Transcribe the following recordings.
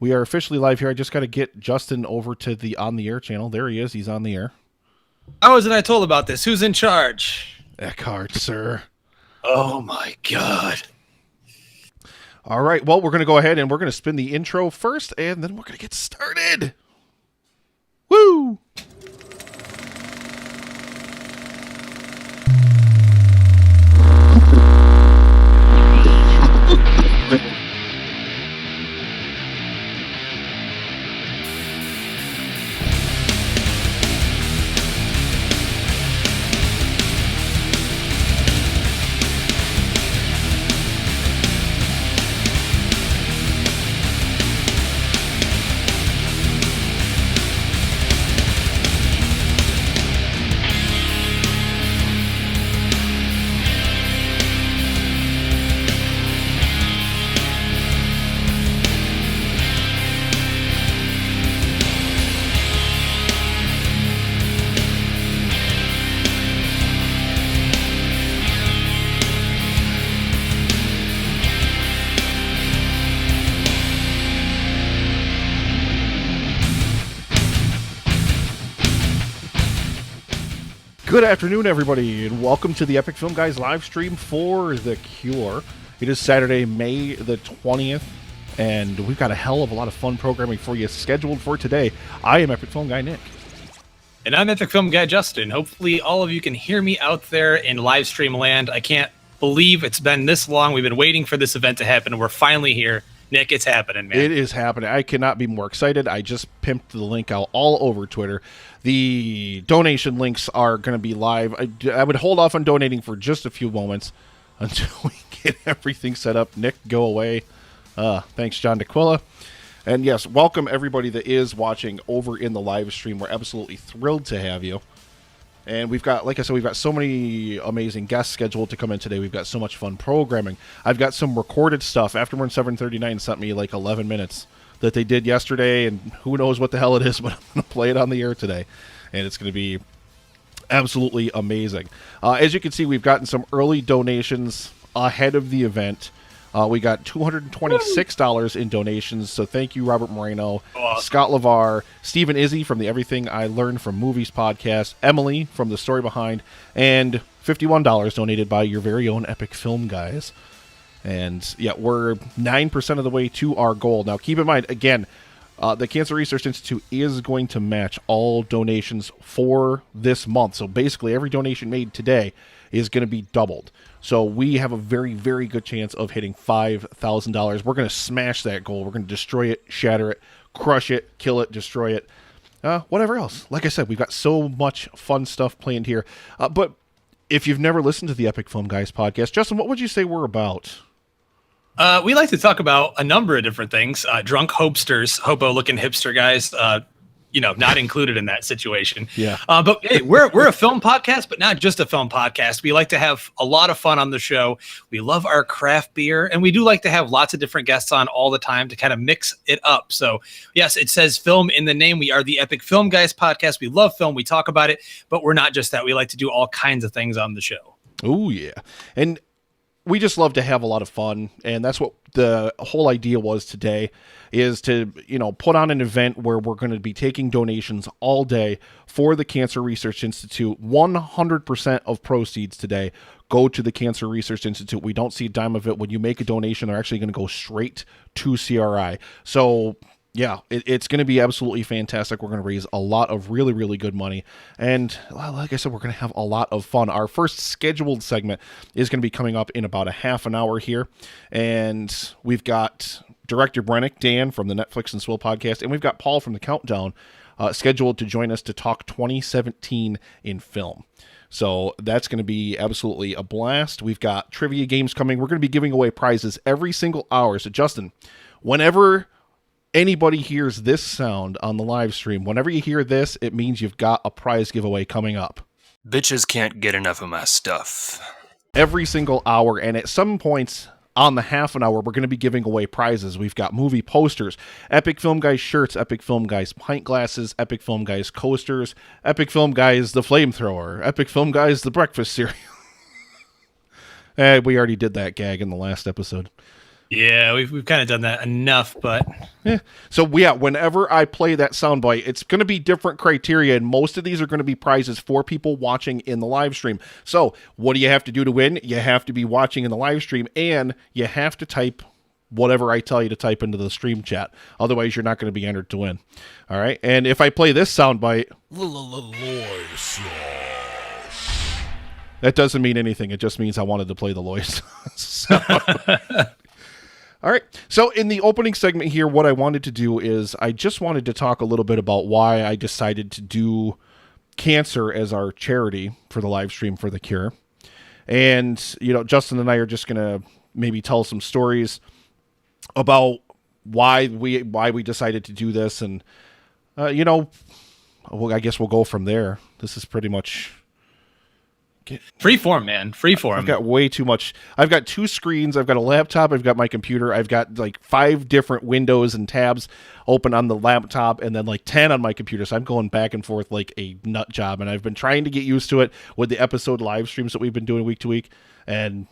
We are officially live here. I just got to get Justin over to the On the Air channel. There he is. He's on the air. How wasn't I told about this? Who's in charge? Eckhart, sir. Oh my god. All right. Well, we're going to go ahead and we're going to spin the intro first, and then we're going to get started. Woo! Good afternoon, everybody, and welcome to the Epic Film Guys live stream for The Cure. It is Saturday, May the 20th, and we've got a hell of a lot of fun programming for you scheduled for today. I am Epic Film Guy Nick. And I'm Epic Film Guy Justin. Hopefully all of you can hear me out there in live stream land. I can't believe it's been this long. We've been waiting for this event to happen, and we're finally here. Nick, it's happening, man. It is happening. I cannot be more excited. I just pimped the link out all over Twitter. The donation links are going to be live. I would hold off on donating for just a few moments until we get everything set up. Nick, go away. Thanks, John DeQuilla. And yes, welcome everybody that is watching over in the live stream. We're absolutely thrilled to have you. And we've got, like I said, we've got so many amazing guests scheduled to come in today. We've got so much fun programming. I've got some recorded stuff. Afterburn 739 sent me like 11 minutes that they did yesterday, and who knows what the hell it is, but I'm going to play it on the air today. And it's going to be absolutely amazing. As you can see, we've gotten some early donations ahead of the event. We got $226 in donations, so thank you, Robert Moreno, Scott LeVar, Stephen Izzy from the Everything I Learned from Movies podcast, Emily from The Story Behind, and $51 donated by your very own Epic Film Guys. And yeah, we're 9% of the way to our goal. Now, keep in mind, again, the Cancer Research Institute is going to match all donations for this month. So basically, every donation made today is going to be doubled. So we have a very, very good chance of hitting $5,000. We're going to smash that goal. We're going to destroy it, shatter it, crush it, kill it, destroy it, whatever else. Like I said, we've got so much fun stuff planned here. But if you've never listened to the Epic Film Guys podcast, Justin, what would you say we're about? We like to talk about a number of different things. Drunk hopesters, hobo-looking hipster guys, not included in that situation. Yeah. But hey, we're a film podcast, but not just a film podcast. We like to have a lot of fun on the show. We love our craft beer, and we do like to have lots of different guests on all the time to kind of mix it up. So yes, it says film in the name. We are the Epic Film Guys podcast. We love film. We talk about it, but we're not just that. We like to do all kinds of things on the show. Oh, yeah. And we just love to have a lot of fun, and that's what the whole idea was today, is to, put on an event where we're going to be taking donations all day for the Cancer Research Institute. 100% of proceeds today go to the Cancer Research Institute. We don't see a dime of it. When you make a donation, they're actually going to go straight to CRI. So yeah, it's going to be absolutely fantastic. We're going to raise a lot of really, really good money. And like I said, we're going to have a lot of fun. Our first scheduled segment is going to be coming up in about a half an hour here. And we've got Director Brennick, Dan from the Netflix and Swill podcast, and we've got Paul from the Countdown scheduled to join us to talk 2017 in film. So that's going to be absolutely a blast. We've got trivia games coming. We're going to be giving away prizes every single hour. So Justin, whenever anybody hears this sound on the live stream, whenever you hear this, it means you've got a prize giveaway coming up. Bitches can't get enough of my stuff. Every single hour, and at some points on the half an hour, we're going to be giving away prizes. We've got movie posters, Epic Film Guys shirts, Epic Film Guys pint glasses, Epic Film Guys coasters, Epic Film Guys the flamethrower, Epic Film Guys the breakfast cereal. We already did that gag in the last episode. Yeah, we've kind of done that enough, but So yeah, whenever I play that soundbite, it's going to be different criteria, and most of these are going to be prizes for people watching in the live stream. So what do you have to do to win? You have to be watching in the live stream, and you have to type whatever I tell you to type into the stream chat. Otherwise, you're not going to be entered to win. All right. And if I play this soundbite, that doesn't mean anything. It just means I wanted to play the Lois. So. All right. So in the opening segment here, what I wanted to do is I just wanted to talk a little bit about why I decided to do cancer as our charity for the live stream for the cure. And, Justin and I are just going to maybe tell some stories about why we decided to do this. And, I guess we'll go from there. This is pretty much... free form, man. Free form. I've got way too much. I've got 2 screens. I've got a laptop. I've got my computer. I've got like 5 different windows and tabs open on the laptop and then like 10 on my computer. So I'm going back and forth like a nut job. And I've been trying to get used to it with the episode live streams that we've been doing week to week. And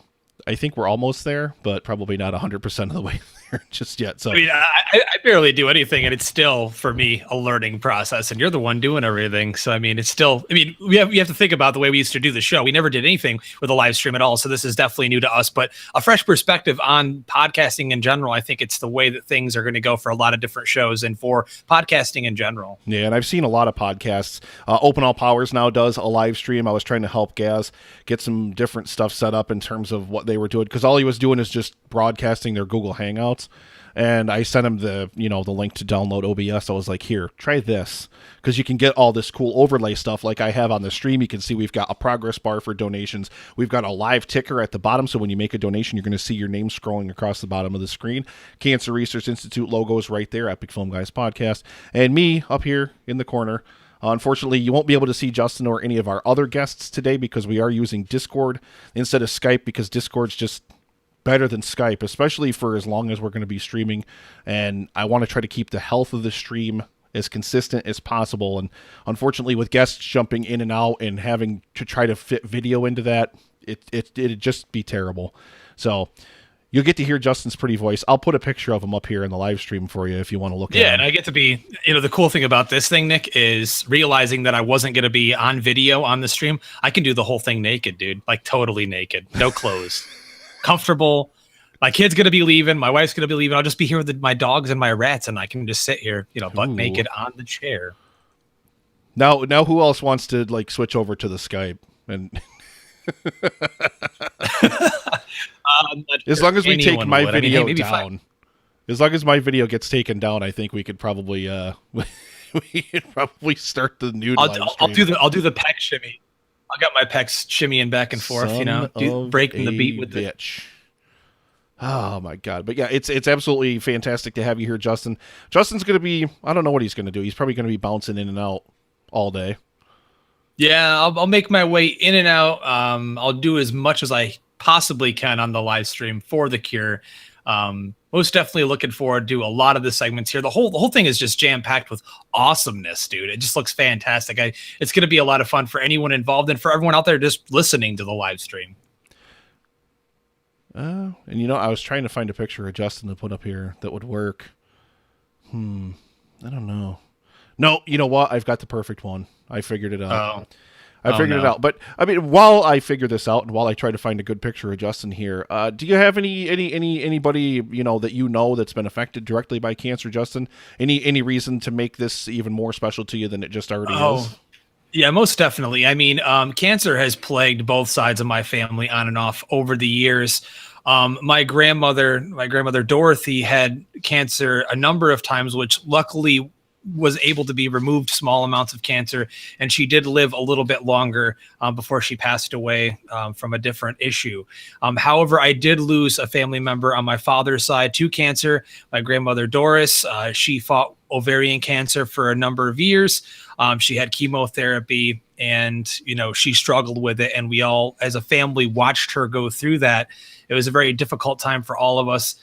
I think we're almost there, but probably not 100% of the way there just yet. So I mean, I barely do anything, and it's still, for me, a learning process. And you're the one doing everything. So, I mean, it's still, we have to think about the way we used to do the show. We never did anything with a live stream at all. So this is definitely new to us, but a fresh perspective on podcasting in general. I think it's the way that things are going to go for a lot of different shows and for podcasting in general. Yeah, and I've seen a lot of podcasts. Open All Powers now does a live stream. I was trying to help Gaz get some different stuff set up in terms of what they were doing, because all he was doing is just broadcasting their Google Hangouts. And I sent him the link to download OBS. I was like, here, try this, because you can get all this cool overlay stuff like I have on the stream. You can see we've got a progress bar for donations. We've got a live ticker at the bottom, so when you make a donation, you're going to see your name scrolling across the bottom of the screen. Cancer Research Institute logo is right there, Epic Film Guys Podcast. And me up here in the corner. Unfortunately, you won't be able to see Justin or any of our other guests today because we are using Discord instead of Skype, because Discord's just better than Skype, especially for as long as we're going to be streaming. And I want to try to keep the health of the stream as consistent as possible. And unfortunately, with guests jumping in and out and having to try to fit video into that, it'd just be terrible. So you'll get to hear Justin's pretty voice. I'll put a picture of him up here in the live stream for you if you want to look at him. Yeah, and I get to be, the cool thing about this thing, Nick, is realizing that I wasn't going to be on video on the stream. I can do the whole thing naked, dude. Like totally naked. No clothes. Comfortable. My kid's going to be leaving. My wife's going to be leaving. I'll just be here with my dogs and my rats, and I can just sit here, butt naked on the chair. Now who else wants to like switch over to the Skype? And as long as we take my video down, as long as my video gets taken down, I think we could probably start the new live stream. I'll do the pec shimmy. I got my pecs shimmying back and forth, breaking the beat with bitch. Oh my God. But yeah, it's absolutely fantastic to have you here, Justin. Justin's going to be, I don't know what he's going to do. He's probably going to be bouncing in and out all day. Yeah, I'll make my way in and out. I'll do as much as I possibly can on the live stream for the cure. Most definitely looking forward to a lot of the segments here. The whole thing is just jam-packed with awesomeness, dude. It just looks fantastic. It's going to be a lot of fun for anyone involved and for everyone out there just listening to the live stream. And I was trying to find a picture of Justin to put up here that would work. I don't know. No, you know what? I've got the perfect one. I figured it out. I figured it out. But I mean, while I figure this out and while I try to find a good picture of Justin here, do you have anybody that that's been affected directly by cancer, Justin? Any reason to make this even more special to you than it just already is? Yeah, most definitely. I mean, cancer has plagued both sides of my family on and off over the years. My grandmother Dorothy had cancer a number of times, which luckily was able to be removed small amounts of cancer, and she did live a little bit longer before she passed away from a different issue. However, I did lose a family member on my father's side to cancer. My grandmother Doris, she fought ovarian cancer for a number of years. She had chemotherapy, and she struggled with it, and we all as a family watched her go through that. It was a very difficult time for all of us.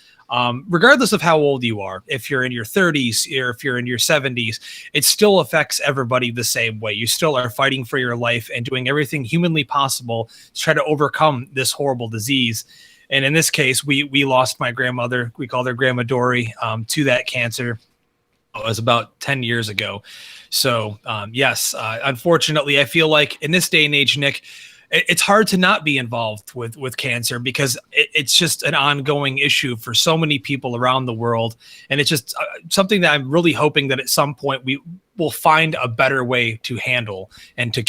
Regardless of how old you are, if you're in your 30s or if you're in your 70s, it still affects everybody the same way. You still are fighting for your life and doing everything humanly possible to try to overcome this horrible disease. And in this case, we lost my grandmother. We called her Grandma Dory, to that cancer. It was about 10 years ago. So yes, unfortunately, I feel like in this day and age, Nick, it's hard to not be involved with cancer because it's just an ongoing issue for so many people around the world. And it's just something that I'm really hoping that at some point we will find a better way to handle and to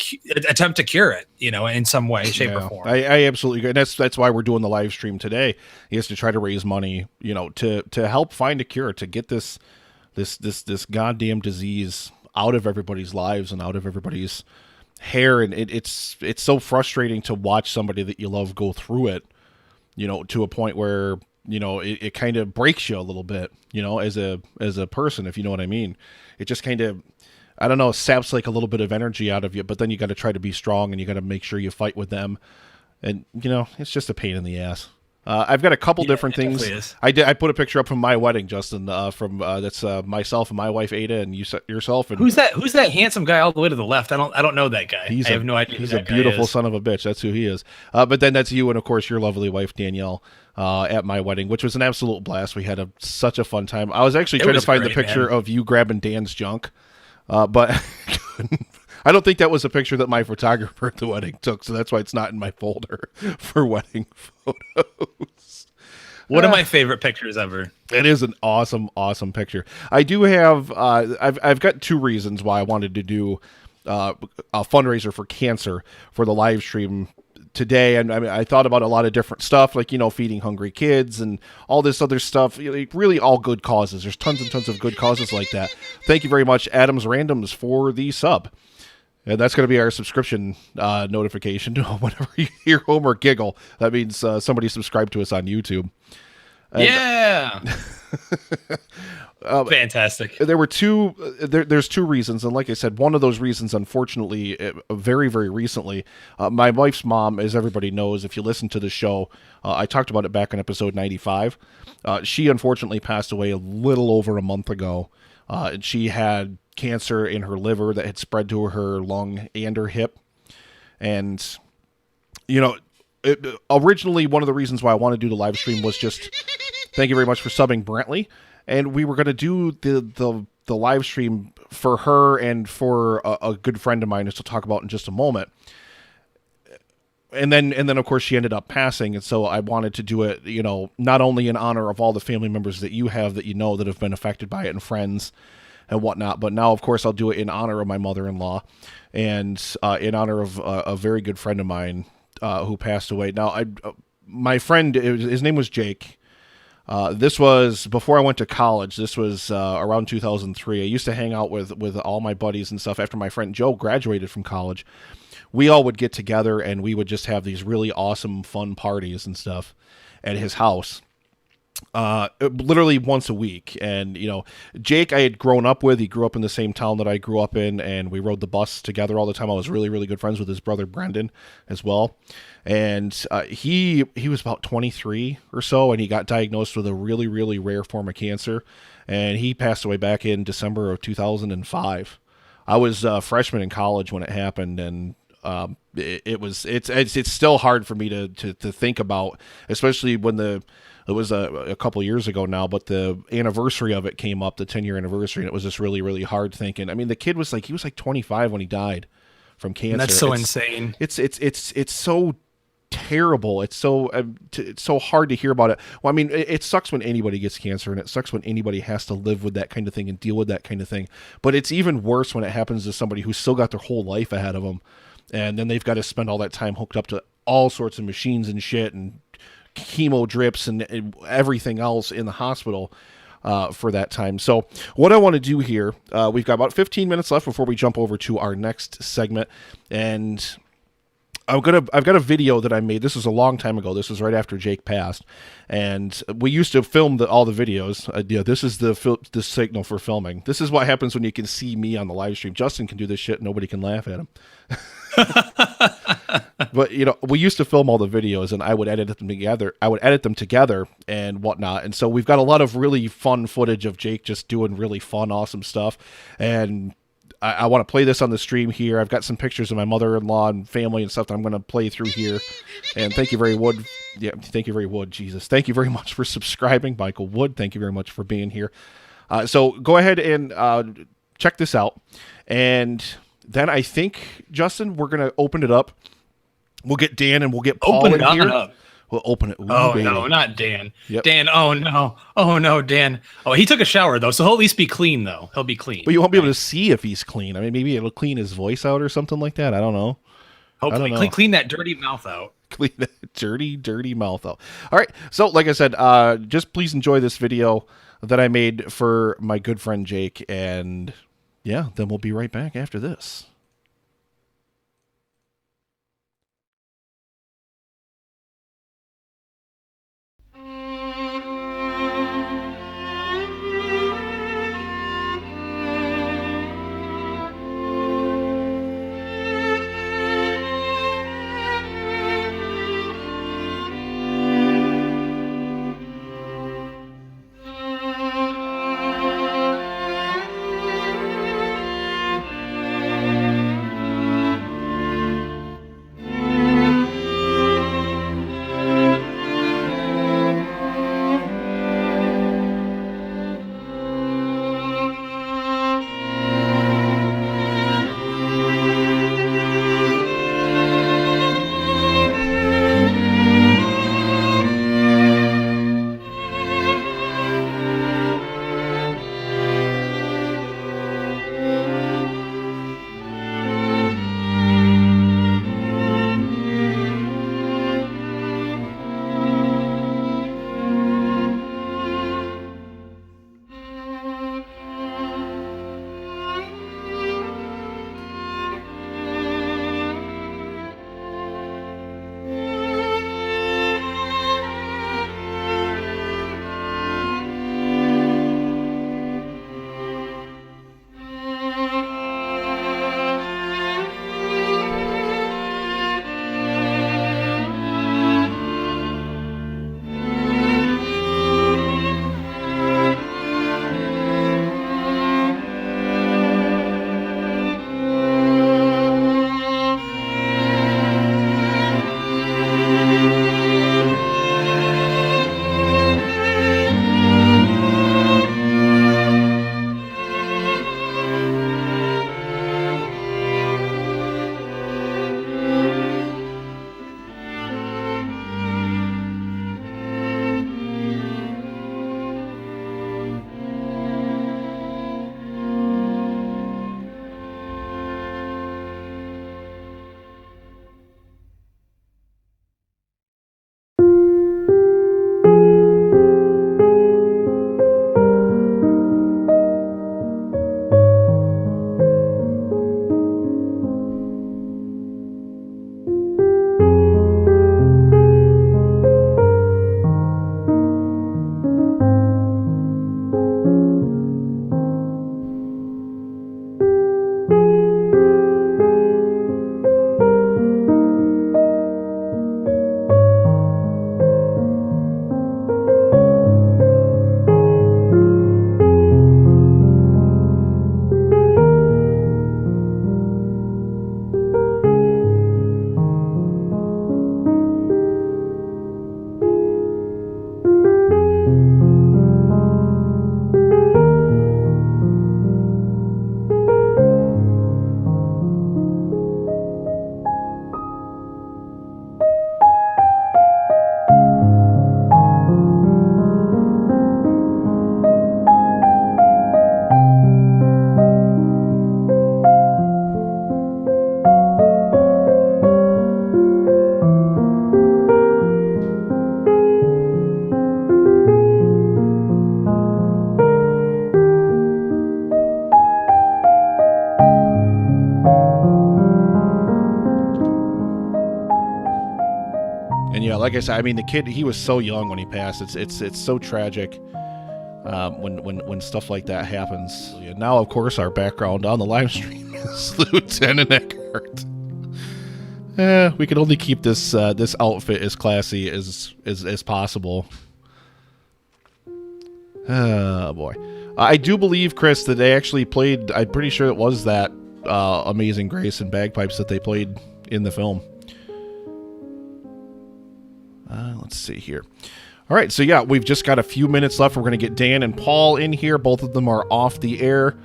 attempt to cure it, in some way, shape, or form. I absolutely agree. And that's why we're doing the live stream today, is to try to raise money, to help find a cure, to get this goddamn disease out of everybody's lives and out of everybody's hair. And it's so frustrating to watch somebody that you love go through it, to a point where, it kind of breaks you a little bit, as a person, if you know what I mean. It just kind of, I don't know, saps like a little bit of energy out of you, but then you got to try to be strong and you got to make sure you fight with them. And, it's just a pain in the ass. I've got a couple different things. I put a picture up from my wedding, Justin, that's myself and my wife Ada and yourself. And who's that handsome guy all the way to the left? I don't know that guy. I have no idea. He's a beautiful son of a bitch. That's who he is. But then that's you and of course your lovely wife Danielle at my wedding, which was an absolute blast. We had such a fun time. I was actually trying to find the picture of you grabbing Dan's junk, but I don't think that was a picture that my photographer at the wedding took, so that's why it's not in my folder for wedding photos. One of my favorite pictures ever. It is an awesome, awesome picture. I do have, I've got two reasons why I wanted to do a fundraiser for cancer for the live stream today. And I mean, I thought about a lot of different stuff, like, feeding hungry kids and all this other stuff. Really all good causes. There's tons and tons of good causes like that. Thank you very much, Adams Randoms, for the sub. And that's going to be our subscription notification. Whenever you hear Homer giggle, that means somebody subscribed to us on YouTube. And, fantastic. There were there's two reasons. And like I said, one of those reasons, unfortunately, very, very recently, my wife's mom, as everybody knows, if you listen to the show, I talked about it back in episode 95. She unfortunately passed away a little over a month ago. And she had cancer in her liver that had spread to her lung and her hip. And, originally one of the reasons why I wanted to do the live stream was just, thank you very much for subbing, Brantley. And we were going to do the live stream for her and for a good friend of mine, as to talk about in just a moment. And then of course she ended up passing. And so I wanted to do it, not only in honor of all the family members that you have, that that have been affected by it, and friends and whatnot, but now of course I'll do it in honor of my mother-in-law and in honor of a very good friend of mine who passed away. Now, my friend, his name was Jake. This was before I went to college. This was around 2003. I used to hang out with all my buddies and stuff. After my friend Joe graduated from college, we all would get together and we would just have these really awesome, fun parties and stuff at his house. Literally once a week. And, Jake, I had grown up with. He grew up in the same town that I grew up in, and we rode the bus together all the time. I was really, really good friends with his brother Brendan as well. And he was about 23 or so, and he got diagnosed with a really, really rare form of cancer. And he passed away back in December of 2005. I was a freshman in college when it happened, and it's still hard for me to think about, especially when it was a couple years ago now, but the anniversary of it came up, the 10-year anniversary, and it was just really, really hard thinking. I mean, the kid was he was 25 when he died from cancer. And that's so insane. It's so terrible. It's so hard to hear about it. Well, I mean, it sucks when anybody gets cancer, and it sucks when anybody has to live with that kind of thing and deal with that kind of thing. But it's even worse when it happens to somebody who's still got their whole life ahead of them, and then they've got to spend all that time hooked up to all sorts of machines and shit and chemo drips and everything else in the hospital for that time. So what I want to do here, we've got about 15 minutes left before we jump over to our next segment, and I've got a video that I made. This was a long time ago. This was right after Jake passed, and we used to film all the videos. This is the signal for filming. This is what happens when you can see me on the live stream. Justin can do this shit, and nobody can laugh at him. But we used to film all the videos, and I would edit them together and whatnot. And so we've got a lot of really fun footage of Jake just doing really fun, awesome stuff. And I want to play this on the stream here. I've got some pictures of my mother-in-law and family and stuff that I'm going to play through here. And thank you very Wood. Yeah, thank you very Wood. Jesus, thank you very much for subscribing, Michael Wood. Thank you very much for being here. So go ahead and check this out, and then I think, Justin, we're going to open it up. We'll get Dan and we'll get Paul Open in it here. up. We'll open it. Ooh, Oh, baby. no, not Dan. Yep. Dan, oh, no, Dan. Oh, he took a shower, though, so he'll at least be clean, though. He'll be clean. But you won't be able to see if he's clean. I mean, maybe it'll clean his voice out or something like that. I don't know. Hopefully, I don't know. clean that dirty mouth out. Clean that dirty mouth out. All right. So, like I said, just please enjoy this video that I made for my good friend Jake. And, yeah, then we'll be right back after this. like I said, I mean, the kid, he was so young when he passed. It's so tragic when stuff like that happens. And now, of course, our background on the live stream is Lieutenant Eckhart. We can only keep this this outfit as classy as possible. Oh boy. I do believe, Chris, that they actually played, I'm pretty sure it was that Amazing Grace and Bagpipes that they played in the film. Let's see here. All right, so yeah, we've just got a few minutes left. We're going to get Dan and Paul in here. Both of them are off the air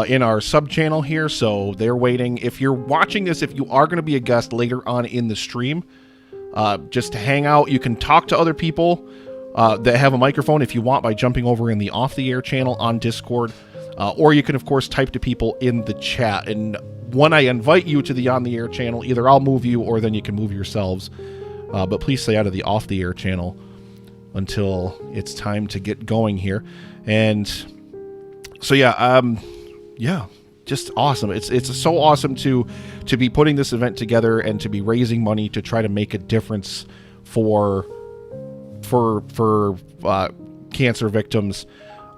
in our sub-channel here, so they're waiting. If you're watching this, if you are going to be a guest later on in the stream, just to hang out, you can talk to other people that have a microphone if you want by jumping over in the off-the-air channel on Discord, or you can, of course, type to people in the chat. And when I invite you to the on-the-air channel, either I'll move you or then you can move yourselves. But please stay out of the off-the-air channel until it's time to get going here. And so yeah, just awesome. It's so awesome to be putting this event together and to be raising money to try to make a difference for cancer victims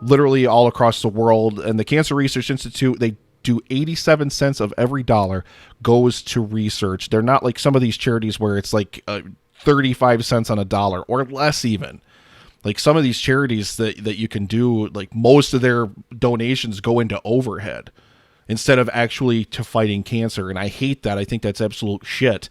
literally all across the world. And the Cancer Research Institute, they do 87 cents of every dollar goes to research. They're not like some of these charities where it's like 35 cents on a dollar or less even. Like some of these charities that you can do, like most of their donations go into overhead instead of actually to fighting cancer. And I hate that. I think that's absolute shit.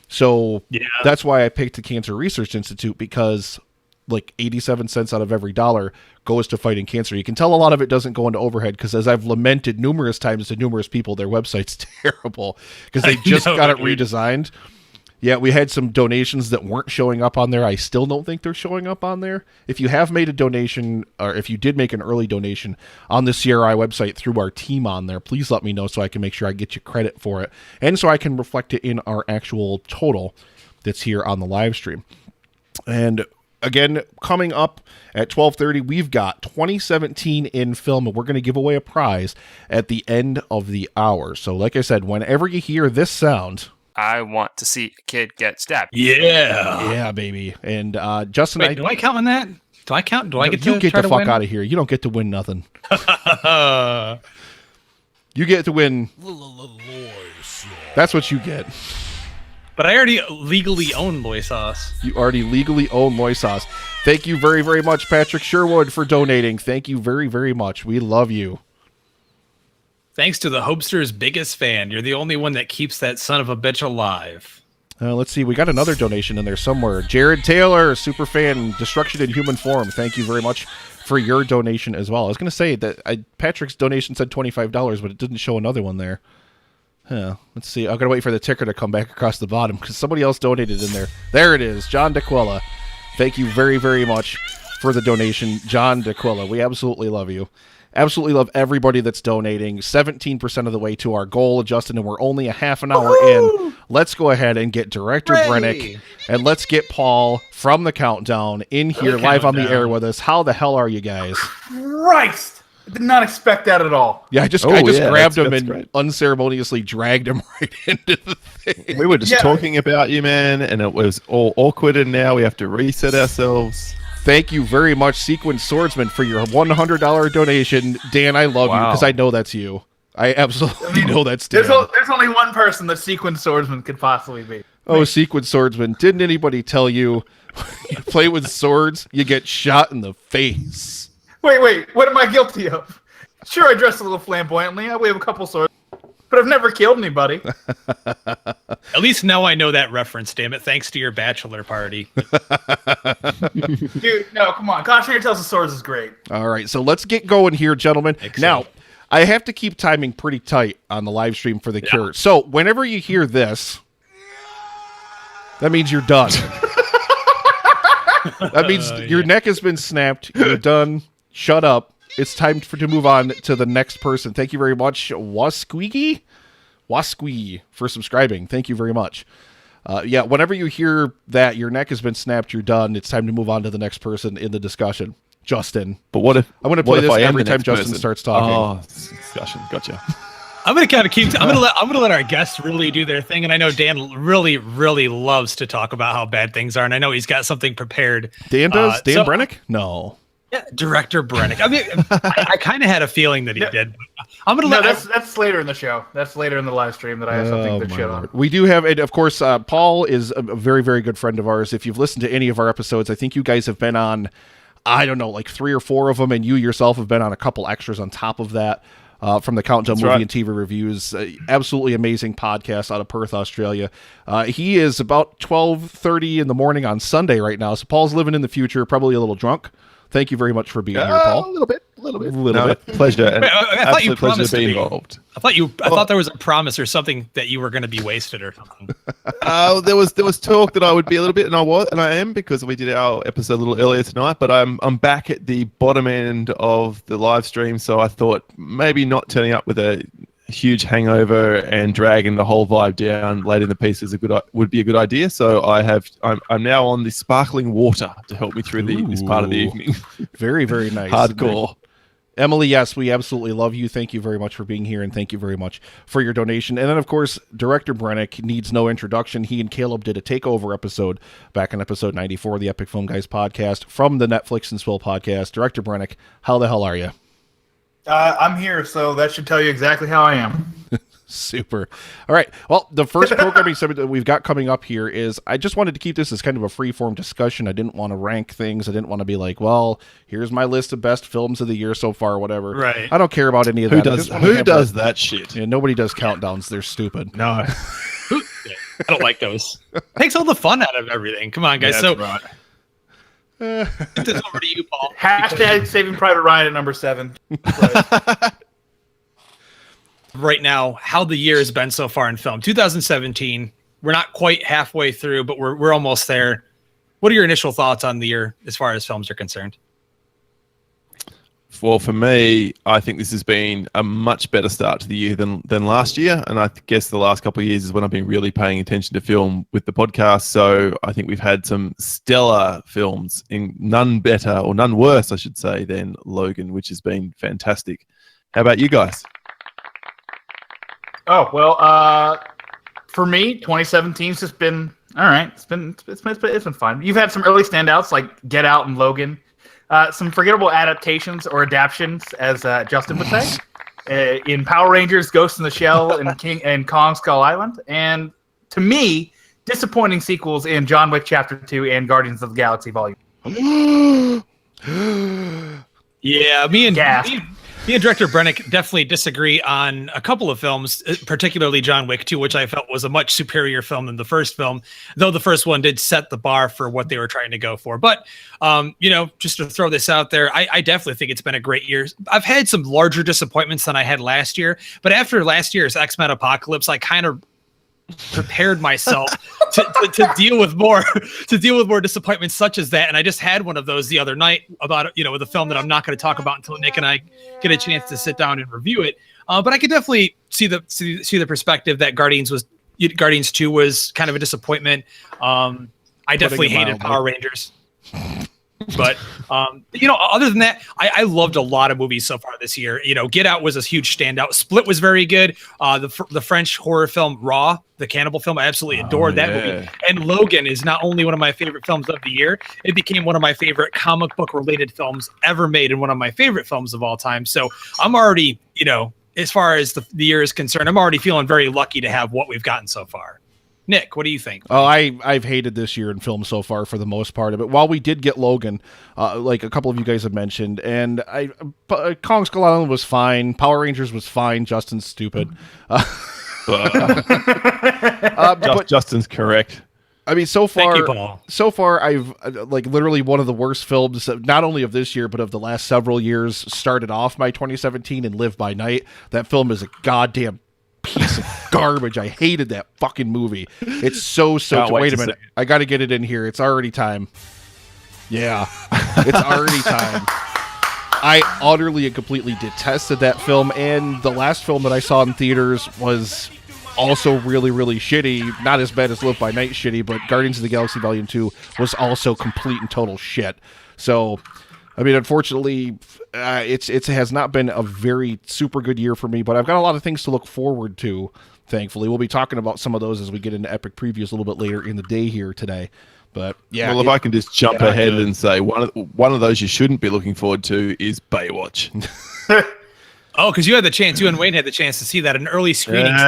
So that's why I picked the Cancer Research Institute, because like 87 cents out of every dollar goes to fighting cancer. You can tell a lot of it doesn't go into overhead because, as I've lamented numerous times to numerous people, their website's terrible because they just got it redesigned. Yeah, we had some donations that weren't showing up on there. I still don't think they're showing up on there. If you have made a donation, or if you did make an early donation on the CRI website through our team on there, please let me know so I can make sure I get you credit for it, and so I can reflect it in our actual total that's here on the live stream. And again, coming up at 12:30, we've got 2017 in film, and we're going to give away a prize at the end of the hour. So like I said, whenever you hear this sound, I want to see a kid get stabbed. Yeah, baby. And Justin, wait, do I count on that? Do I count? Do I get to you get try the to fuck win? out of here. You don't get to win nothing. You get to win. That's what you get. But I already legally own Loy Sauce. You already legally own Loy Sauce. Thank you very, very much, Patrick Sherwood, for donating. Thank you very, very much. We love you. Thanks to the Hopester's biggest fan. You're the only one that keeps that son of a bitch alive. Let's see. We got another donation in there somewhere. Jared Taylor, super fan, Destruction in Human Form. Thank you very much for your donation as well. I was going to say that Patrick's donation said $25, but it didn't show another one there. Let's see. I've got to wait for the ticker to come back across the bottom because somebody else donated in there. There it is. John DeQuilla. Thank you very, very much for the donation, John DeQuilla. We absolutely love you. Absolutely love everybody that's donating. 17% of the way to our goal, Justin, and we're only a half an hour in. Let's go ahead and get Director Brennick, and let's get Paul from the countdown in here live on the air with us. How the hell are you guys? Christ! I did not expect that at all. Yeah, I just grabbed him and unceremoniously dragged him right into the thing. We were just talking about you, man, and it was all awkward, and now we have to reset ourselves. Thank you very much, Sequence Swordsman, for your $100 donation. Dan, I love you because I know that's you. I absolutely know that's Dan. There's only one person that Sequence Swordsman could possibly be. Oh, Sequence Swordsman, didn't anybody tell you you play with swords, you get shot in the face? Wait, what am I guilty of? Sure, I dress a little flamboyantly. I wave a couple swords, but I've never killed anybody. At least now I know that reference, damn it, thanks to your bachelor party. Dude, no, come on. Cautionary Tales of Swords is great. All right, so let's get going here, gentlemen. Excellent. Now, I have to keep timing pretty tight on the live stream for the cure. So whenever you hear this, that means you're done. That means your neck has been snapped. You're done. Shut up. It's time to move on to the next person. Thank you very much, Wasquee, for subscribing. Thank you very much. Whenever you hear that your neck has been snapped, you're done. It's time to move on to the next person in the discussion. Justin. But what if I'm going to play this every time Justin starts talking? Oh, discussion. Gotcha. I'm going to kind of keep. I'm going to let our guests really do their thing, and I know Dan really, really loves to talk about how bad things are, and I know he's got something prepared. Dan does. Dan Brennick? No. Yeah, Director Brennick. I mean, I kind of had a very did. But I'm going to let. That's later in the show. That's later in the live stream that I have something to shit on. We do have, and of course, Paul is a very, very good friend of ours. If you've listened to any of our episodes, I think you guys have been on I don't know, like 3 or 4 of them, and you yourself have been on a couple extras on top of that. From the Countdown Movie and TV Reviews. Absolutely amazing podcast out of Perth, Australia. He is about 12:30 in the morning on Sunday right now, so Paul's living in the future, probably a little drunk. Thank you very much for being here, Paul. A little bit. Pleasure. And I thought you absolute pleasure promised to be to be. involved. I thought there was a promise or something that you were going to be wasted or something. There was talk that I would be a little bit, and I am, because we did our episode a little earlier tonight. But I'm back at the bottom end of the live stream, so I thought maybe not turning up with a huge hangover and dragging the whole vibe down late in the piece would be a good idea. So I'm now on the sparkling water to help me through this part of the evening. Very, very nice. Hardcore. Emily, yes, we absolutely love you. Thank you very much for being here, and thank you very much for your donation. And then, of course, Director Brennick needs no introduction. He and Caleb did a takeover episode back in episode 94 of the Epic Film Guys podcast from the Netflix and Swill podcast. Director Brennick, how the hell are you? I'm here, so that should tell you exactly how I am. Super. All right. Well, the first programming segment that we've got coming up here is, I just wanted to keep this as kind of a free-form discussion. I didn't want to rank things. I didn't want to be like, well, here's my list of best films of the year so far, or whatever. Right. I don't care about any of Who that. does that shit? Yeah, nobody does countdowns. They're stupid. No. I don't like those. Takes all the fun out of everything. Come on, guys. So right. put this over to you, Paul. Hashtag Saving Private Ryan at number 7. Right now, how the year has been so far in film. 2017, we're not quite halfway through, but we're almost there. What are your initial thoughts on the year as far as films are concerned? Well, for me, I think this has been a much better start to the year than last year. And I guess the last couple of years is when I've been really paying attention to film with the podcast. So I think we've had some stellar films, none better, or none worse, I should say, than Logan, which has been fantastic. How about you guys? Oh, well, for me, 2017's just been all right. It's been fun. You've had some early standouts like Get Out and Logan. Some forgettable adaptations or adaptions, as Justin would say, in Power Rangers, Ghost in the Shell, and Kong Skull Island. And to me, disappointing sequels in John Wick Chapter 2 and Guardians of the Galaxy Volume. Yeah, me and Director Brennick definitely disagree on a couple of films, particularly John Wick 2, which I felt was a much superior film than the first film, though the first one did set the bar for what they were trying to go for. But, just to throw this out there, I definitely think it's been a great year. I've had some larger disappointments than I had last year, but after last year's X-Men Apocalypse, I kind of prepared myself to deal with more disappointments such as that. And I just had one of those the other night about with a film that I'm not going to talk about until Nick and I get a chance to sit down and review it. But I could definitely see the perspective that Guardians 2 was kind of a disappointment. I definitely hated Power Rangers. But other than that, I loved a lot of movies so far this year. Get Out was a huge standout. Split was very good. The French horror film Raw, the cannibal film, I absolutely adored that movie. And Logan is not only one of my favorite films of the year, it became one of my favorite comic book related films ever made, and one of my favorite films of all time. So I'm already, as far as the year is concerned, I'm already feeling very lucky to have what we've gotten so far. Nick, what do you think? Oh, I've hated this year in film so far for the most part of it. While we did get Logan, like a couple of you guys have mentioned, and Kong Skull Island was fine. Power Rangers was fine. Justin's stupid. Justin's correct. I mean, so far, Thank you, Paul. I've literally one of the worst films, not only of this year, but of the last several years, started off my 2017 and Live by Night. That film is a goddamn piece of garbage. I hated that fucking movie. It's so wait a minute. I got to get it in here. It's already time. Yeah, it's already time. I utterly and completely detested that film, and the last film that I saw in theaters was also really, really shitty. Not as bad as Live by Night shitty, but Guardians of the Galaxy Volume 2 was also complete and total shit. So, I mean, unfortunately, it has not been a very super good year for me, but I've got a lot of things to look forward to, thankfully. We'll be talking about some of those as we get into Epic Previews a little bit later in the day here today. But yeah. Well, if I can just jump ahead and say one of those you shouldn't be looking forward to is Baywatch. Oh, because you and Wayne had the chance to see that in early screenings.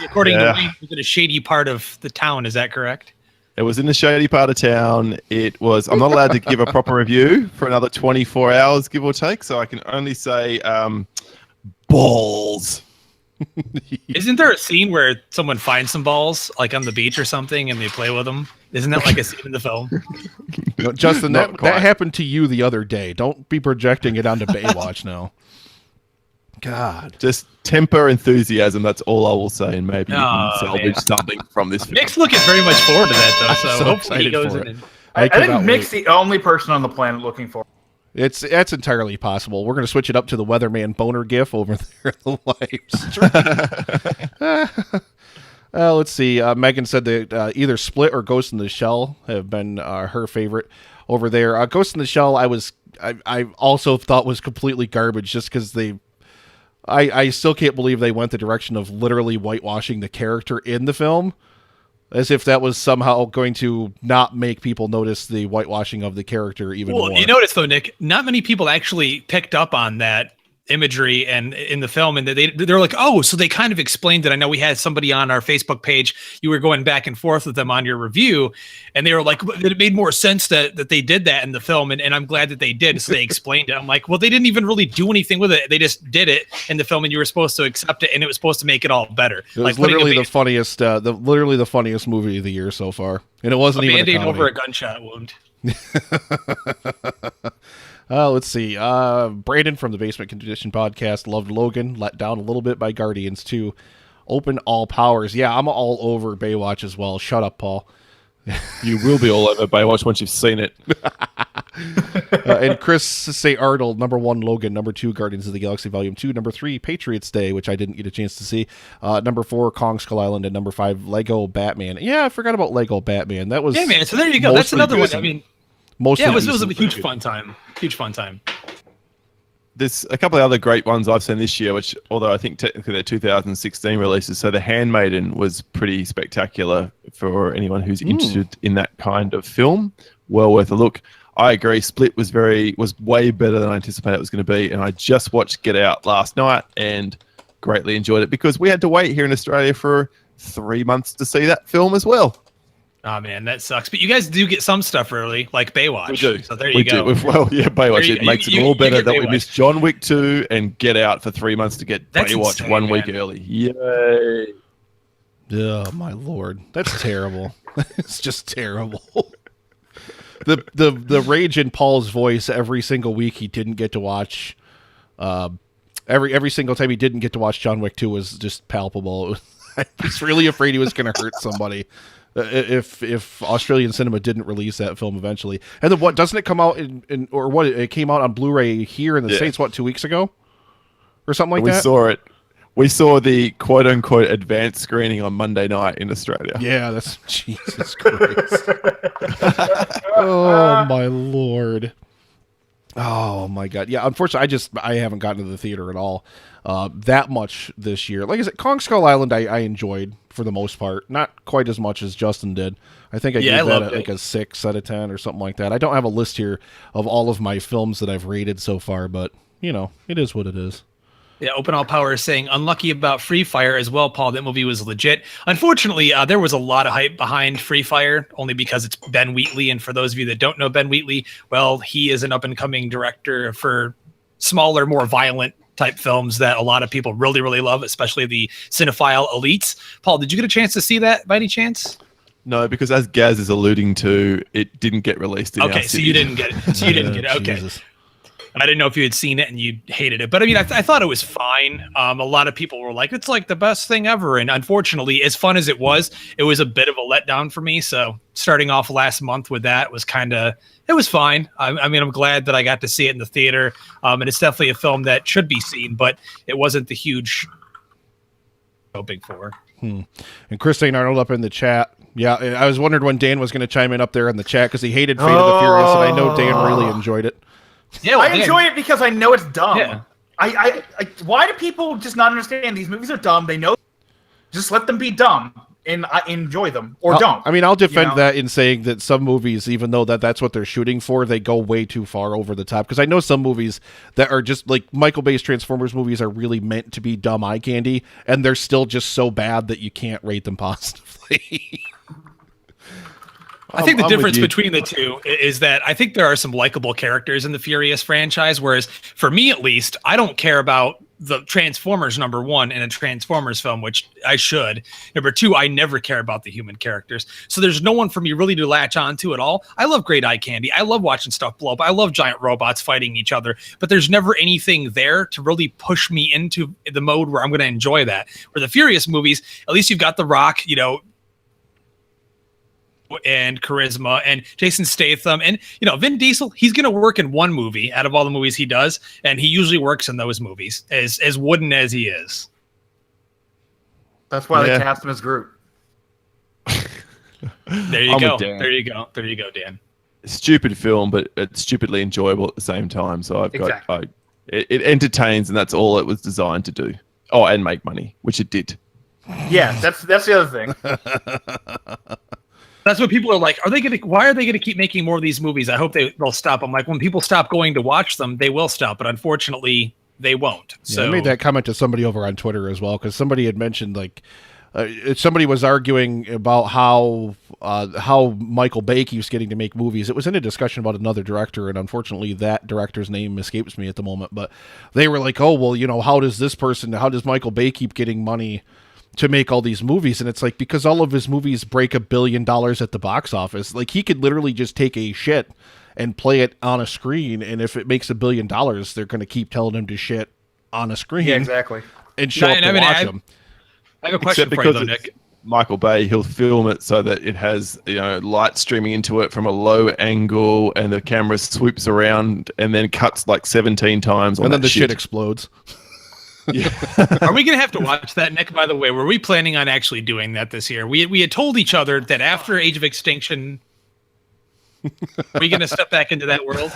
According to Wayne, it was in a shady part of the town. Is that correct? It was in the shady part of town. It was. I'm not allowed to give a proper review for another 24 hours, give or take. So I can only say balls. Isn't there a scene where someone finds some balls, like on the beach or something, and they play with them? Isn't that like a scene in the film? No, Justin, Not that quite. happened to you the other day. Don't be projecting it onto Baywatch now. God. Just temper enthusiasm. That's all I will say, and maybe you Oh, can salvage man. something from this film. Nick's looking very much forward to that, though. So, so hopefully he excited goes for in it. and I cannot think Mick's wait. the only person on the planet looking for. That's entirely possible. We're going to switch it up to the Weatherman boner gif over there in the live stream. Let's see. Megan said that either Split or Ghost in the Shell have been her favorite over there. Ghost in the Shell, I also thought was completely garbage just because I still can't believe they went the direction of literally whitewashing the character in the film, as if that was somehow going to not make people notice the whitewashing of the character even well, more. you notice though, Nick, not many people actually picked up on that imagery and in the film, and they're like, oh, so they kind of explained it. I know we had somebody on our Facebook page, you were going back and forth with them on your review, and they were like, it made more sense that they did that in the film, and I'm glad that they did. So they explained it. I'm like, well, they didn't even really do anything with it. They just did it in the film, and you were supposed to accept it, and it was supposed to make it all better. It was literally the funniest, the funniest movie of the year so far, and it wasn't even a Band-Aid comedy. over a gunshot wound. Let's see. Brandon from the Basement Condition podcast loved Logan. Let down a little bit by Guardians 2. Open all powers. Yeah, I'm all over Baywatch as well. Shut up, Paul. You will be all over Baywatch once you've seen it. And Chris say Arnold, number 1, Logan, number 2, Guardians of the Galaxy Volume 2, number 3, Patriots Day, which I didn't get a chance to see, number 4, Kong Skull Island, and number 5, Lego Batman. Yeah, I forgot about Lego Batman. That was Yeah, man. So there you go. That's mostly another one. decent. I mean, Mostly yeah, it was a decent. huge fun time. Huge fun time. There's a couple of other great ones I've seen this year, which, although I think technically they're 2016 releases, so The Handmaiden was pretty spectacular for anyone who's interested in that kind of film. Well worth a look. I agree. Split was way better than I anticipated it was going to be, and I just watched Get Out last night and greatly enjoyed it because we had to wait here in Australia for 3 months to see that film as well. Oh man, that sucks. But you guys do get some stuff early, like Baywatch. We do. So there you go. Well, yeah, Baywatch. You- It makes you- it all you better get that we Baywatch. missed John Wick 2 and Get Out for 3 months to get That's Baywatch insane, 1 week man. early. Yay. Oh my lord, that's terrible. It's just terrible. The rage in Paul's voice every single week he didn't get to watch. Every single time he didn't get to watch John Wick 2 was just palpable. I was really afraid he was going to hurt somebody if Australian cinema didn't release that film eventually. And then what, doesn't it come out in or what, it came out on Blu-ray here in the States, what, 2 weeks ago or something like We that? saw it. We saw the quote-unquote advanced screening on Monday night in Australia. Yeah, that's Jesus Christ. Oh my lord. Oh my god. Yeah, unfortunately I haven't gotten to the theater at all that much this year. Like I said, Kong Skull Island I enjoyed for the most part. Not quite as much as Justin did. I think I Yeah, I gave that loved it. like a 6 out of 10 or something like that. I don't have a list here of all of my films that I've rated so far, but you know, it is what it is. Yeah, Open All Power is saying unlucky about Free Fire as well, Paul. That movie was legit. Unfortunately, there was a lot of hype behind Free Fire, only because it's Ben Wheatley. And for those of you that don't know Ben Wheatley, well, he is an up-and-coming director for smaller, more violent type films that a lot of people really, really love, especially the cinephile elites. Paul, did you get a chance to see that by any chance? No, because as Gaz is alluding to, it didn't get released in our Okay, so city. you didn't get it. So you didn't get it. Okay. Jesus. I didn't know if you had seen it and you hated it, but I mean, I thought it was fine. A lot of people were like, it's like the best thing ever. And unfortunately, as fun as it was a bit of a letdown for me. So starting off last month with that was it was fine. I mean, I'm glad that I got to see it in the theater. And it's definitely a film that should be seen, but it wasn't the huge hoping for. And Christine Arnold up in the chat. Yeah, I was wondering when Dan was going to chime in up there in the chat because he hated Fate of the Furious, and I know Dan really enjoyed it. Yeah, well, I Dan, enjoy it because I know it's dumb. Yeah. I why do people just not understand these movies are dumb? They know. Just let them be dumb and I enjoy them or don't. I mean, I'll defend know? that in saying that some movies, even though that's what they're shooting for, they go way too far over the top. Because I know some movies that are just like Michael Bay's Transformers movies are really meant to be dumb eye candy, and they're still just so bad that you can't rate them positively. I think the I'm with difference you. between the two is that I think there are some likable characters in the Furious franchise, whereas for me at least, I don't care about the Transformers number one in a Transformers film, which I should. Number two, I never care about the human characters. So there's no one for me really to latch on to at all. I love great eye candy. I love watching stuff blow up. I love giant robots fighting each other, but there's never anything there to really push me into the mode where I'm going to enjoy that. Where the Furious movies, at least you've got The Rock, and charisma and Jason Statham and Vin Diesel. He's going to work in one movie out of all the movies he does, and he usually works in those movies as wooden as he is. That's why they cast him as Groot. There you go. There you go, Dan. Stupid film, but it's stupidly enjoyable at the same time. So it entertains, and that's all it was designed to do. Oh, and make money, which it did. Yeah, that's the other thing. That's what people are like. Why are they gonna keep making more of these movies? I hope they'll stop. I'm like, when people stop going to watch them, they will stop. But unfortunately, they won't. So I made that comment to somebody over on Twitter as well, because somebody had mentioned somebody was arguing about how Michael Bay keeps getting to make movies. It was in a discussion about another director, and unfortunately that director's name escapes me at the moment. But they were like, oh, well, how does Michael Bay keep getting money to make all these movies? And it's like, because all of his movies break $1 billion at the box office. Like, he could literally just take a shit and play it on a screen, and if it makes $1 billion, they're going to keep telling him to shit on a screen. Yeah, exactly. And show up to watch him. I have a question for you, though, Nick. Michael Bay, he'll film it so that it has light streaming into it from a low angle, and the camera swoops around and then cuts like 17 times, and then the shit explodes. Yeah. Are we going to have to watch that, Nick? By the way, were we planning on actually doing that this year? We had told each other that after Age of Extinction, are we going to step back into that world?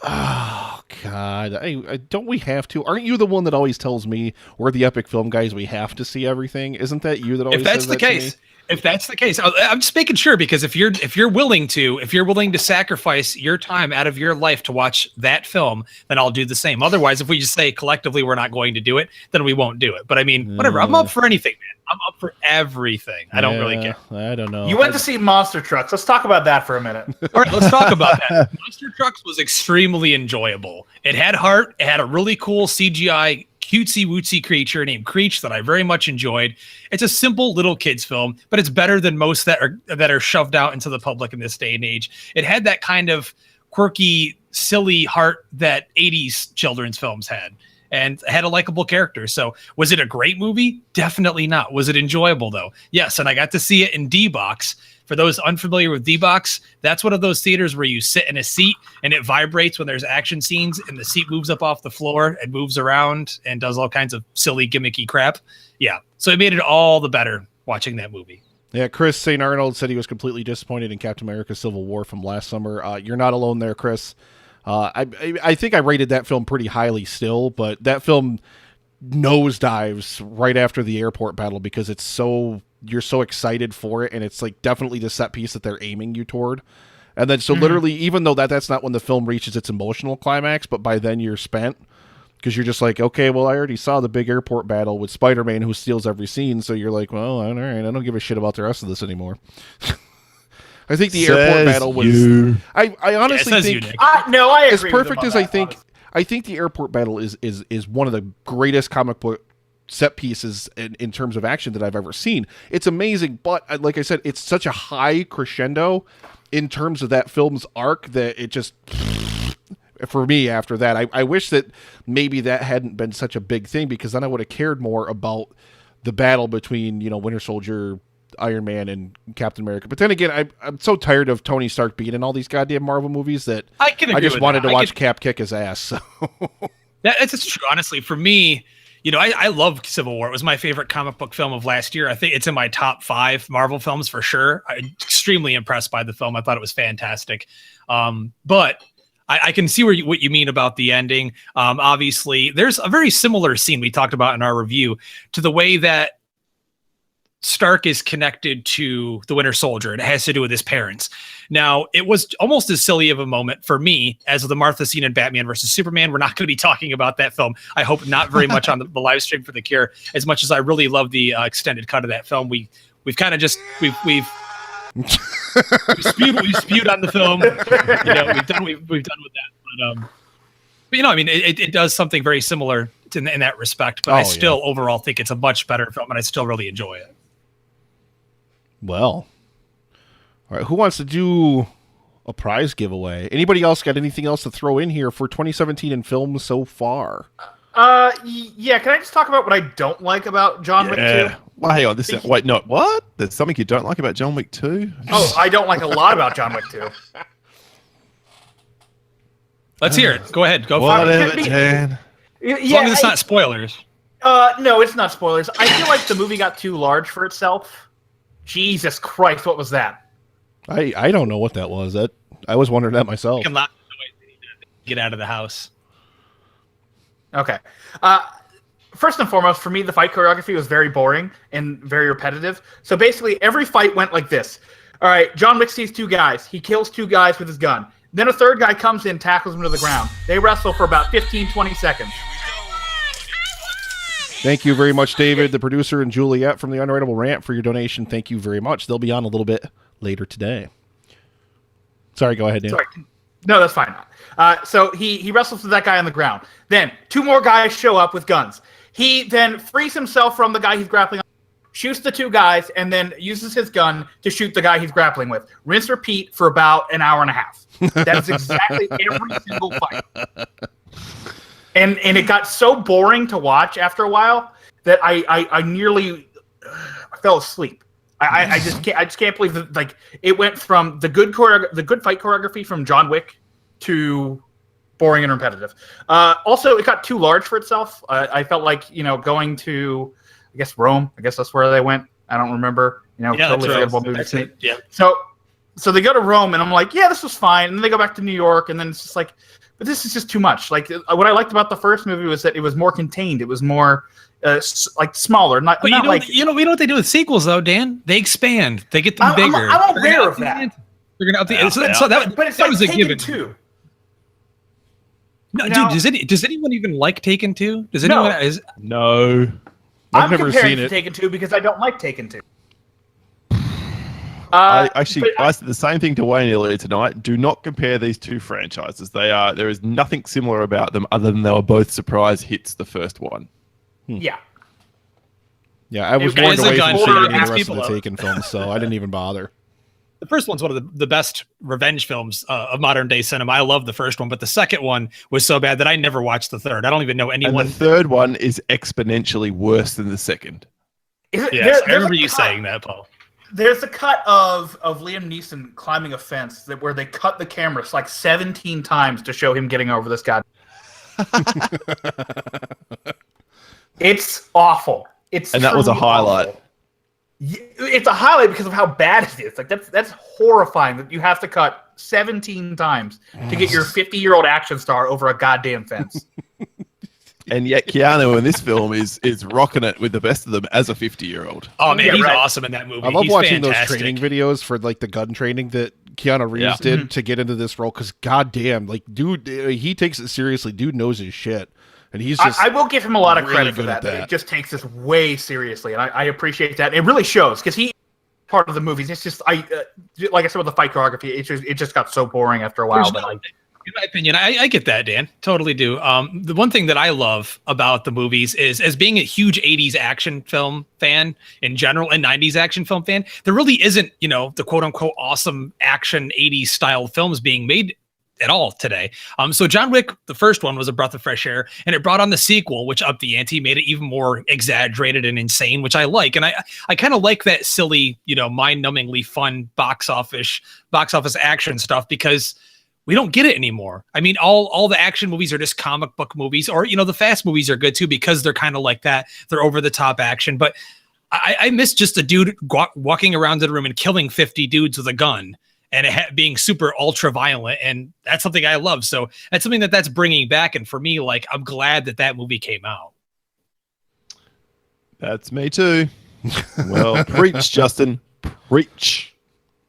Oh God! I don't we have to? Aren't you the one that always tells me we're the epic film guys? We have to see everything. Isn't that you that always? If that's says the that to case, me? if that's the case, I'm just making sure, because if you're willing to sacrifice your time out of your life to watch that film, then I'll do the same. Otherwise, if we just say collectively we're not going to do it, then we won't do it. But I mean, whatever. I'm up for anything, man. I'm up for everything. I don't really care. I don't know. You went to see Monster Trucks. Let's talk about that for a minute. All right, let's talk about that. Monster Trucks was extremely enjoyable. It had heart. It had a really cool CGI cutesy wootsy creature named Creech that I very much enjoyed. It's a simple little kids film, but it's better than most that are shoved out into the public in this day and age. It had that kind of quirky, silly heart that 80s children's films had, and had a likable character. So was it a great movie? Definitely not. Was it enjoyable though? Yes, and I got to see it in D-Box. For those unfamiliar with D-Box, that's one of those theaters where you sit in a seat and it vibrates when there's action scenes, and the seat moves up off the floor and moves around and does all kinds of silly gimmicky crap. Yeah, so it made it all the better watching that movie. Yeah, Chris St. Arnold said he was completely disappointed in Captain America Civil War from last summer. You're not alone there, Chris. I think I rated that film pretty highly still, but that film nosedives right after the airport battle because you're so excited for it, and it's like definitely the set piece that they're aiming you toward. And then so literally, even though that's not when the film reaches its emotional climax, but by then you're spent because you're just like, okay, well, I already saw the big airport battle with Spider-Man who steals every scene, so you're like, well, all right, I don't give a shit about the rest of this anymore. I think the airport battle was. I honestly think. No, I agree. As perfect as I think the airport battle is one of the greatest comic book set pieces in terms of action that I've ever seen. It's amazing, but like I said, it's such a high crescendo in terms of that film's arc that it just. For me, after that, I wish that maybe that hadn't been such a big thing, because then I would have cared more about the battle between Winter Soldier, Iron Man, and Captain America. But then again, I'm so tired of Tony Stark being in all these goddamn Marvel movies that I just wanted to watch Cap kick his ass. So. That's true. Honestly, for me, I love Civil War. It was my favorite comic book film of last year. I think it's in my top 5 Marvel films for sure. I'm extremely impressed by the film. I thought it was fantastic. But I can see what you mean about the ending. Obviously, there's a very similar scene we talked about in our review to the way that Stark is connected to the Winter Soldier, and it has to do with his parents. Now, it was almost as silly of a moment for me as the Martha scene in Batman versus Superman. We're not going to be talking about that film. I hope not very much on the live stream for The Cure, as much as I really love the extended cut of that film. We've kind of just we've we spewed on the film. We've done with that. But I mean, it does something very similar in that respect. But I still overall think it's a much better film, and I still really enjoy it. Well, all right. Who wants to do a prize giveaway? Anybody else got anything else to throw in here for 2017 in films so far? Yeah. Can I just talk about what I don't like about John Wick 2? Well, hang on. Wait, no. What? There's something you don't like about John Wick 2? Oh, I don't like a lot about John Wick 2. Let's hear it. Go ahead. Go for Whatever, it. Dan. As long as it's not spoilers. No, it's not spoilers. I feel like the movie got too large for itself. Jesus Christ, what was that? I don't know what that was. I was wondering that myself. Get out of the house. Okay. First and foremost, for me, the fight choreography was very boring and very repetitive. So basically, every fight went like this. All right, John Wick sees two guys. He kills two guys with his gun. Then a third guy comes in, tackles him to the ground. They wrestle for about 15, 20 seconds. Thank you very much, David, the producer, and Juliet from the Unwritable Rant for your donation. Thank you very much. They'll be on a little bit later today. Sorry, go ahead, Dan. Sorry. No, that's fine. So he wrestles with that guy on the ground. Then two more guys show up with guns. He then frees himself from the guy he's grappling on, shoots the two guys, and then uses his gun to shoot the guy he's grappling with. Rinse, repeat for about an hour and a half. That is exactly every single fight. And it got so boring to watch after a while that I nearly fell asleep. I just can't believe that, like, it went from the good fight choreography from John Wick to boring and repetitive. Also, it got too large for itself. I felt like, going to, I guess, Rome. I guess that's where they went. I don't remember. Totally forgettable movie. Yeah. So they go to Rome, and I'm like, yeah, this was fine. And then they go back to New York, and then it's just like, but this is just too much. Like, what I liked about the first movie was that it was more contained. It was more like smaller. Not we know what they do with sequels, though, Dan. They expand. They get them bigger. I'm aware of that. They're gonna that but it's that like was a Taken given. 2. No, dude. Does anyone even like Taken 2? Does anyone? No. I've I'm never comparing seen to it. Taken 2 because I don't like Taken 2. I said the same thing to Wayne earlier tonight. Do not compare these two franchises. There is nothing similar about them other than they were both surprise hits, the first one. Yeah. Yeah, I was It warned was a away gun from seeing for any of the rest of people the out. Taken films, so I didn't even bother. The first one's one of the best revenge films of modern day cinema. I love the first one, but the second one was so bad that I never watched the third. I don't even know And anyone. the third one is exponentially worse than the second. Yes, I remember you saying that, Paul. There's a cut of Liam Neeson climbing a fence where they cut the cameras like 17 times to show him getting over this guy. It's awful. And that was a truly highlight. awful. It's a highlight because of how bad it is. Like that's horrifying that you have to cut 17 times to get your 50-year-old action star over a goddamn fence. And yet Keanu in this film is rocking it with the best of them as a 50-year-old. Oh man, Yeah, he's right. awesome in that movie. I love He's watching fantastic. those training videos for like the gun training that Keanu Reeves did to get into this role. Because goddamn, like, dude, he takes it seriously. Dude knows his shit, and he's just. I will give him a lot of really credit for good at that. It just takes this way seriously, and I appreciate that. It really shows because he part of the movies. It's just like I said with the fight choreography, it just got so boring after a while. In my opinion, I get that, Dan. Totally do. The one thing that I love about the movies is, as being a huge 80s action film fan in general and 90s action film fan, there really isn't, the quote unquote awesome action 80s style films being made at all today. So John Wick, the first one, was a breath of fresh air, and it brought on the sequel, which upped the ante, made it even more exaggerated and insane, which I like. And I kind of like that silly, mind-numbingly fun box office action stuff because we don't get it anymore. I mean, all the action movies are just comic book movies, or the fast movies are good too because they're kind of like that. They're over the top action, but I miss just a dude walking around the room and killing 50 dudes with a gun and it being super ultra violent, and that's something I love. So that's something that's bringing back, and for me, like, I'm glad that movie came out. That's me too. Well, preach, Justin. Preach.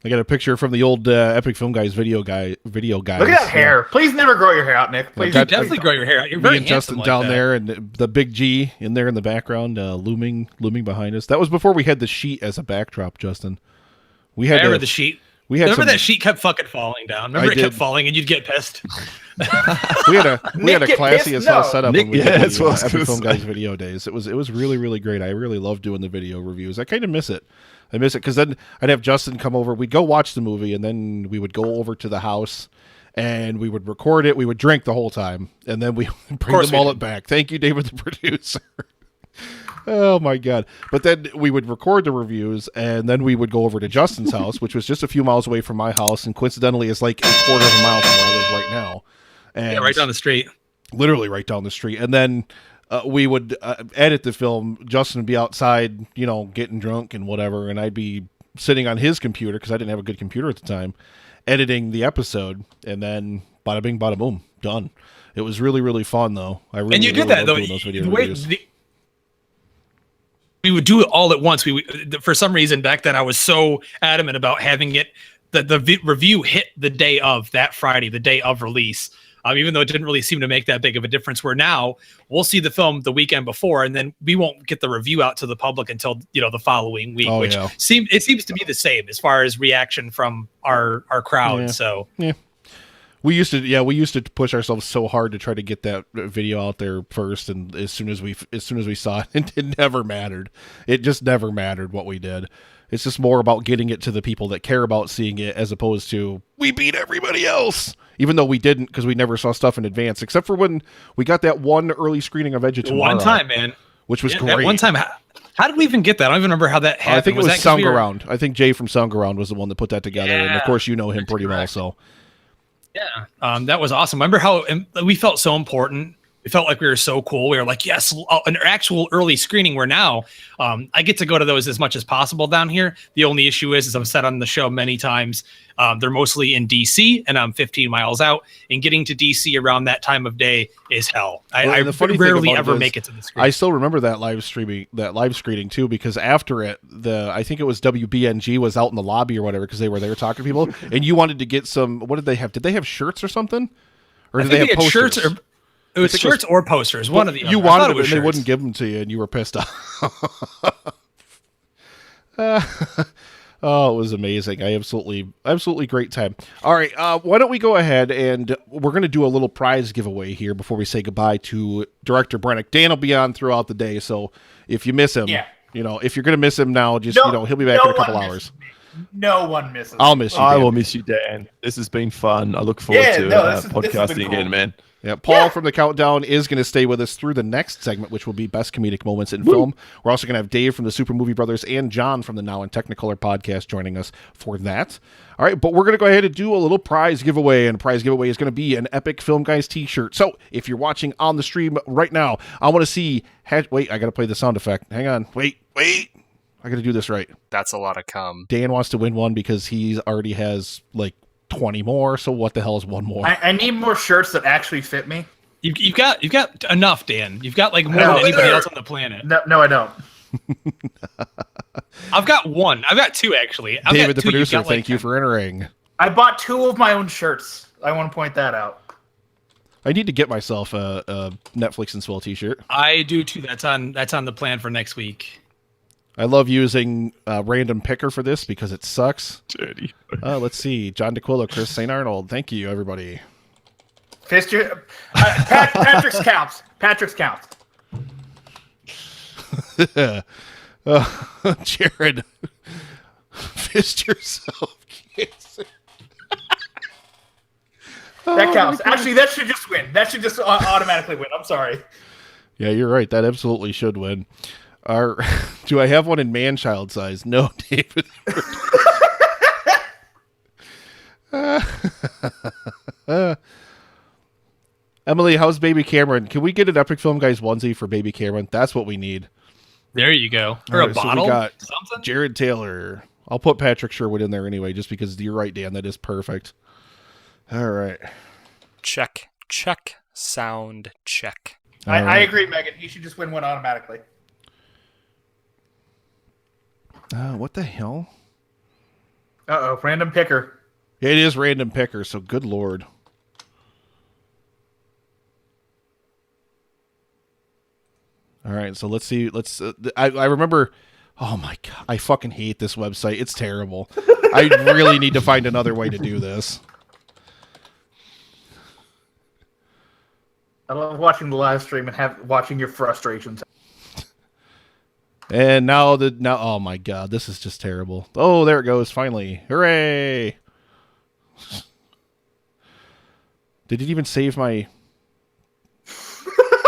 I got a picture from the old Epic Film Guys video guys. Look at that hair. Please never grow your hair out, Nick. Please, got- Definitely grow your hair out. You're Me very and handsome Justin like down that. there, and the big G in there in the background, looming behind us. That was before we had the sheet as a backdrop, Justin. We had remember the sheet. We had Remember that sheet kept fucking falling down. Remember it kept falling, and you'd get pissed. we had a classy as hell setup when we did that's what I was Epic gonna Film say. Guys video days. It was really, really great. I really love doing the video reviews. I kind of miss it. I miss it because then I'd have Justin come over. We'd go watch the movie, and then we would go over to the house, and we would record it. We would drink the whole time, and then we would bring the mullet back. Thank you, David, the producer. Oh my God. But then we would record the reviews, and then we would go over to Justin's house, which was just a few miles away from my house, and coincidentally is like a quarter of a mile from where I live right now. And right down the street. Literally right down the street. And then we would edit the film. Justin would be outside, getting drunk and whatever, and I'd be sitting on his computer, because I didn't have a good computer at the time, editing the episode, and then bada bing, bada boom, done. It was really, really fun, though. And you did that, though. We would do it all at once. For some reason back then, I was so adamant about having it that the review hit the day of that Friday, the day of release. Even though it didn't really seem to make that big of a difference. Where now we'll see the film the weekend before, and then we won't get the review out to the public until the following week. Seems to be the same as far as reaction from our crowd. Yeah. So yeah. We used to push ourselves so hard to try to get that video out there first, and as soon as we saw it, it never mattered. It just never mattered what we did. It's just more about getting it to the people that care about seeing it, as opposed to we beat everybody else. Even though we didn't, because we never saw stuff in advance, except for when we got that one early screening of Edge of Tomorrow. One time, man, which was great. That one time, how did we even get that? I don't even remember how that happened. I think it was Soundaround. I think Jay from Soundaround was the one that put that together, and of course you know him pretty well. So. Yeah, that was awesome. Remember how we felt so important? We felt like we were so cool. We were like, yes, an actual early screening. Where now I get to go to those as much as possible down here. The only issue is, as I've said on the show many times, they're mostly in DC, and I'm 15 miles out. And getting to DC around that time of day is hell. I rarely ever make it to the screen. I still remember that live screening too, because after it, I think it was WBNG was out in the lobby or whatever, because they were there talking to people, and you wanted to get some. What did they have? Did they have shirts or something? Or did they have posters? Shirts or. It was shirts or posters, one of the other. You wanted them, and they wouldn't give them to you, and you were pissed off. Oh, it was amazing. I absolutely great time. All right, why don't we go ahead, and we're going to do a little prize giveaway here before we say goodbye to Director Brennick. Dan will be on throughout the day, so if you miss him, if you're going to miss him now, just he'll be back in a couple hours. No one misses. I'll miss you, Dan. I will miss you, Dan. This has been fun. I look forward to podcasting again, man. Yeah, Paul from the Countdown is going to stay with us through the next segment, which will be Best Comedic Moments in Film. We're also going to have Dave from the Super Movie Brothers and John from the Now in Technicolor podcast joining us for that. All right, but we're going to go ahead and do a little prize giveaway, and the prize giveaway is going to be an Epic Film Guys t-shirt. So if you're watching on the stream right now, I want to see... Wait, I got to play the sound effect. Hang on. Wait. I got to do this right. That's a lot of cum. Dan wants to win one because he already has, 20 more, so what the hell is one more? I need more shirts that actually fit me. You've got enough, Dan. You've got more than anybody else on the planet. No, I don't. I've got one. I've got two, actually. David, the producer, thank you for entering. I bought 2 of my own shirts. I want to point that out. I need to get myself a Netflix and Swell t-shirt. I do too. That's on the plan for next week. I love using random picker for this because it sucks. Dirty. Let's see. John DeQuillo, Chris St. Arnold. Thank you, everybody. Patrick's counts. Jared, fist yourself. That counts. Actually, that should just win. That should just automatically win. I'm sorry. Yeah, you're right. That absolutely should win. Do I have one in man-child size? No, David. Emily, how's Baby Cameron? Can we get an Epic Film Guys onesie for Baby Cameron? That's what we need. There you go. Or a bottle. So we got something? Jared Taylor. I'll put Patrick Sherwood in there anyway, just because you're right, Dan. That is perfect. All right. Check. Sound check. I agree, Megan. He should just win one automatically. What the hell? Uh-oh, random picker. It is random picker, so good Lord. All right, so let's see. I remember... Oh, my God. I fucking hate this website. It's terrible. I really need to find another way to do this. I love watching the live stream and watching your frustrations. And now oh my god, this is just terrible. Oh, there it goes, finally. Hooray! Did it even save my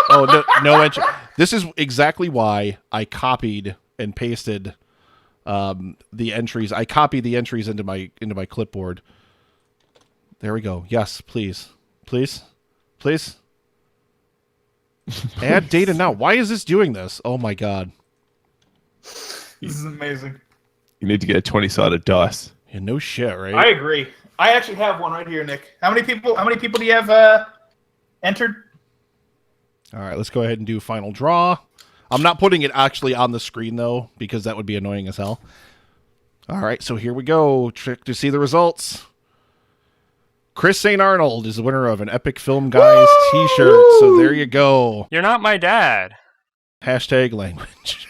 Oh, no entry. This is exactly why I copied and pasted the entries. I copied the entries into my clipboard. There we go. Yes, please. Please. Please. Add data now. Why is this doing this? Oh my god. This is amazing. You need to get a 20-sided dice. Yeah, no shit, right? I agree. I actually have one right here, Nick. How many people do you have entered? All right, let's go ahead and do final draw. I'm not putting it actually on the screen, though, because that would be annoying as hell. All right, so here we go. Trick to see the results. Chris St. Arnold is the winner of an Epic Film Guys t-shirt. So there you go. You're not my dad. Hashtag language.